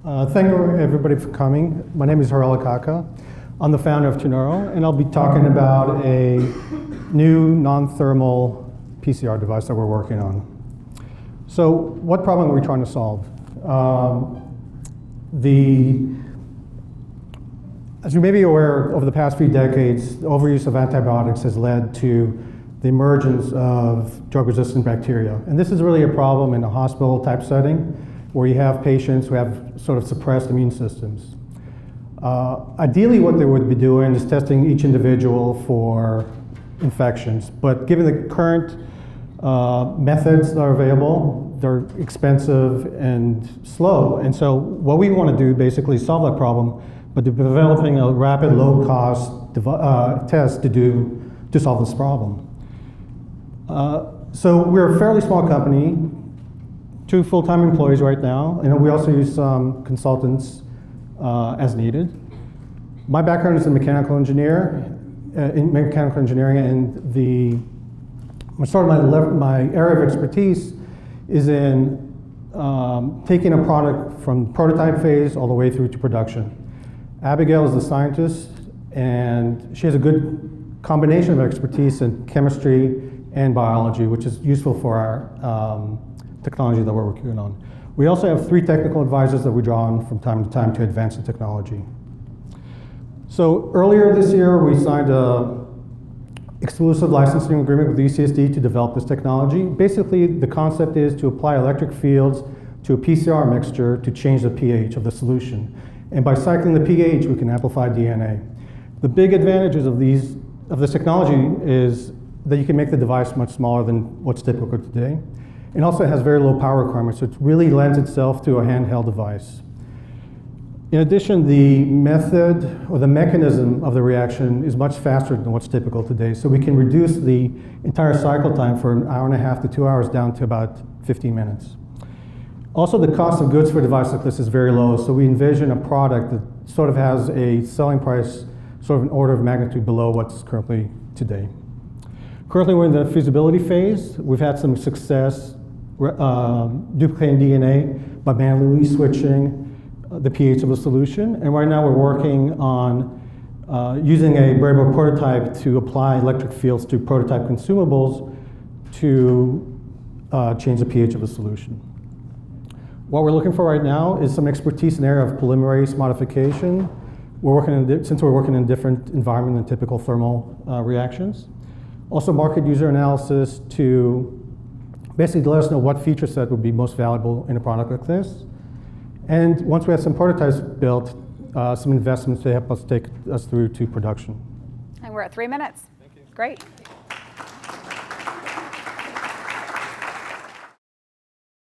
Thank you everybody for coming. My name is Harel Akaka. I'm the founder of Tunuro, and I'll be talking about a new non-thermal PCR device that we're working on. So what problem are we trying to solve? As you may be aware, over the past few decades, the overuse of antibiotics has led to the emergence of drug-resistant bacteria. And this is really a problem in a hospital-type setting where you have patients who have sort of suppressed immune systems. Ideally, what they would be doing is testing each individual for infections. But given the current methods that are available, they're expensive and slow. And so what we want to do basically is solve that problem, but developing a rapid, low-cost test to solve this problem. So we're a fairly small company, 2 full-time employees right now, and we also use some consultants as needed. My background is in mechanical engineering, and my area of expertise is in taking a product from prototype phase all the way through to production. Abigail is the scientist, and she has a good combination of expertise in chemistry and biology, which is useful for our technology that we're working on. We also have 3 technical advisors that we draw on from time to time to advance the technology. So earlier this year, we signed an exclusive licensing agreement with UCSD to develop this technology. Basically, the concept is to apply electric fields to a PCR mixture to change the pH of the solution. And by cycling the pH, we can amplify DNA. The big advantages of this technology is that you can make the device much smaller than what's typical today. It also has very low power requirements, so it really lends itself to a handheld device. In addition, the method or the mechanism of the reaction is much faster than what's typical today, so we can reduce the entire cycle time from 1.5 to 2 hours down to about 15 minutes. Also, the cost of goods for a device like this is very low, so we envision a product that sort of has a selling price sort of an order of magnitude below what's currently today. Currently, we're in the feasibility phase. We've had some success duplicating DNA by manually switching the pH of a solution. And right now we're working on using a Braybo prototype to apply electric fields to prototype consumables to change the pH of a solution. What we're looking for right now is some expertise in the area of polymerase modification. Since we're working in a different environment than typical thermal reactions. Also market user analysis to basically let us know what feature set would be most valuable in a product like this. And once we have some prototypes built, some investments to help us take us through to production. And we're at 3 minutes. Thank you. Great.